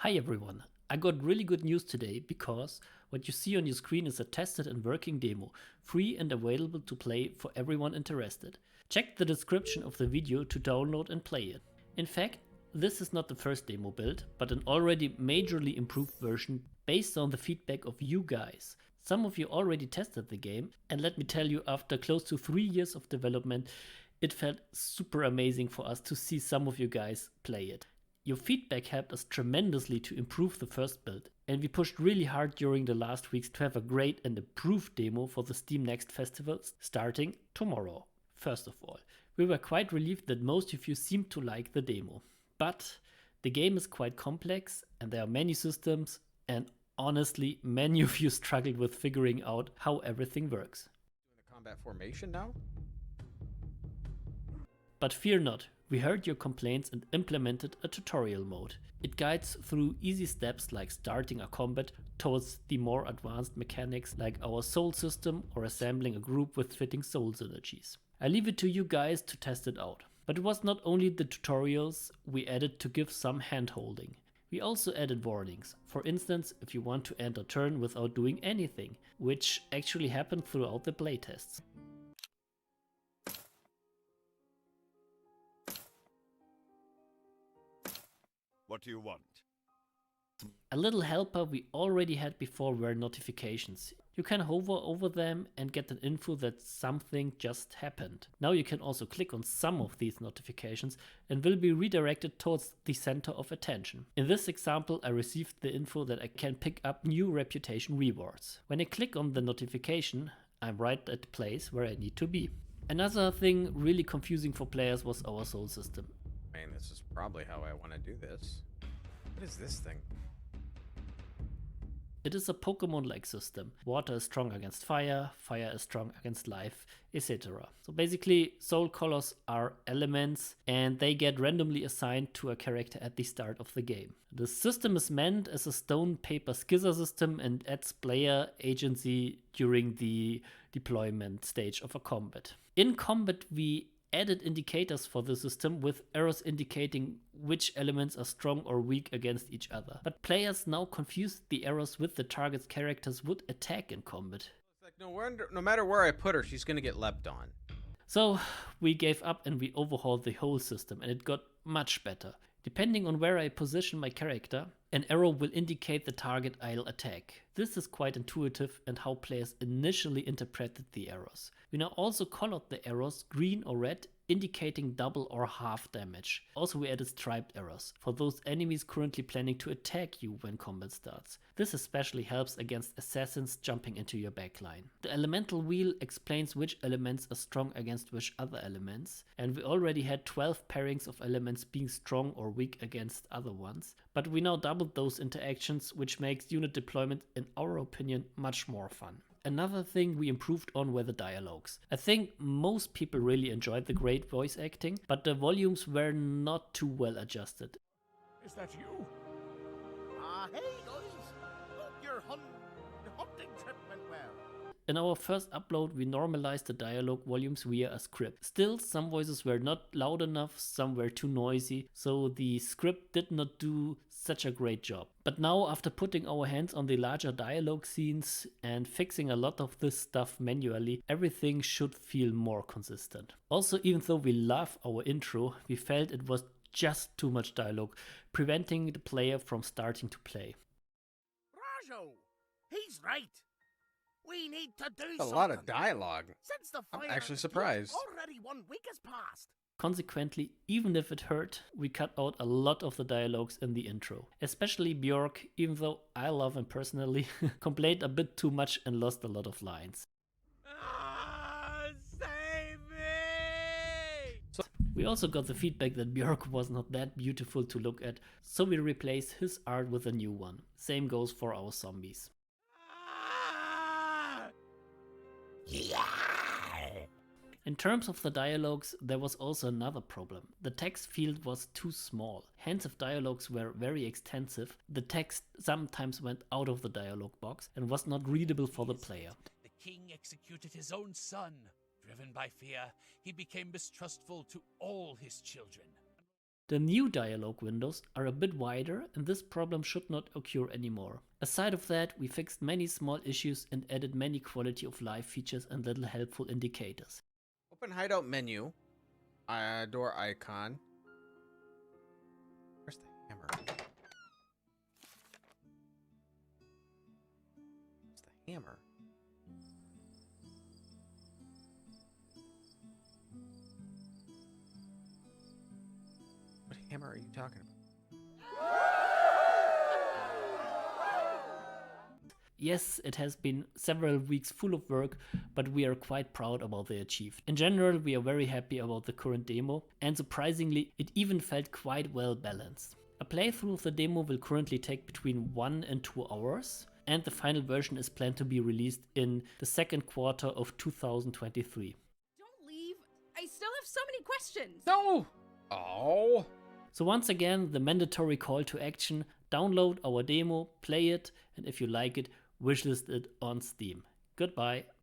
Hi everyone, I got really good news today because what you see on your screen is a tested and working demo, free and available to play for everyone interested. Check the description of the video to download and play it. In fact, this is not the first demo build, but an already majorly improved version based on the feedback of you guys. Some of you already tested the game, and let me tell you, after close to 3 years of development, it felt super amazing for us to see some of you guys play it. Your feedback helped us tremendously to improve the first build, and we pushed really hard during the last weeks to have a great and improved demo for the Steam Next Festival starting tomorrow. First of all, we were quite relieved that most of you seemed to like the demo. But the game is quite complex and there are many systems, and honestly, many of you struggled with figuring out how everything works. Doing a combat formation now? But fear not, we heard your complaints and implemented a tutorial mode. It guides through easy steps like starting a combat towards the more advanced mechanics like our soul system or assembling a group with fitting soul synergies. I leave it to you guys to test it out. But it was not only the tutorials we added to give some hand-holding. We also added warnings. For instance, if you want to end a turn without doing anything, which actually happened throughout the playtests. What do you want? A little helper we already had before were notifications. You can hover over them and get an info that something just happened. Now you can also click on some of these notifications and will be redirected towards the center of attention. In this example, I received the info that I can pick up new reputation rewards. When I click on the notification, I'm right at the place where I need to be. Another thing really confusing for players was our soul system. Man, this is probably how I want to do this. What is this thing? It is a Pokemon-like system. Water is strong against fire, fire is strong against life, etc. So basically, soul colors are elements and they get randomly assigned to a character at the start of the game. The system is meant as a stone paper scissor system and adds player agency during the deployment stage of a combat. In combat, we added indicators for the system with arrows indicating which elements are strong or weak against each other. But players now confuse the arrows with the target's characters would attack in combat. It's like no matter where I put her, she's gonna get leapt on. So we gave up and we overhauled the whole system, and it got much better. Depending on where I position my character, an arrow will indicate the target I'll attack. This is quite intuitive and how players initially interpreted the arrows. We now also colored the arrows green or red, indicating double or half damage. Also, we added striped arrows for those enemies currently planning to attack you when combat starts. This especially helps against assassins jumping into your backline. The elemental wheel explains which elements are strong against which other elements, and we already had 12 pairings of elements being strong or weak against other ones, but we now doubled those interactions, which makes unit deployment, in our opinion, much more fun. Another thing we improved on were the dialogues. I think most people really enjoyed the great voice acting, but the volumes were not too well adjusted. Is that you? Hey guys! Hope your hunting trip went well. In our first upload, we normalized the dialogue volumes via a script. Still, some voices were not loud enough, some were too noisy, so the script did not do such a great job. But now, after putting our hands on the larger dialogue scenes and fixing a lot of this stuff manually, everything should feel more consistent. Also, even though we love our intro, we felt it was just too much dialogue, preventing the player from starting to play. Rajo! He's right! We need to do A something. lot of dialogue. Since the I'm fire actually is surprised. already 1 week has passed. Consequently, even if it hurt, we cut out a lot of the dialogues in the intro. Especially Bjork, even though I love him personally, complained a bit too much and lost a lot of lines. Save me! We also got the feedback that Bjork was not that beautiful to look at, so we replaced his art with a new one. Same goes for our zombies. In terms of the dialogues, there was also another problem. The text field was too small. Hence, if dialogues were very extensive, the text sometimes went out of the dialogue box and was not readable for the player. The king executed his own son. Driven by fear, he became mistrustful to all his children. The new dialogue windows are a bit wider and this problem should not occur anymore. Aside of that, we fixed many small issues and added many quality of life features and little helpful indicators. Open hideout menu. Door icon. Where's the hammer? Where's the hammer? What hammer are you talking about? Yes, it has been several weeks full of work, but we are quite proud about the achieved. In general, we are very happy about the current demo, and surprisingly, it even felt quite well balanced. A playthrough of the demo will currently take between 1 and 2 hours, and the final version is planned to be released in the second quarter of 2023. Don't leave. I still have so many questions. No! Oh! So once again, the mandatory call to action: download our demo, play it, and if you like it, wishlist it on Steam. Goodbye.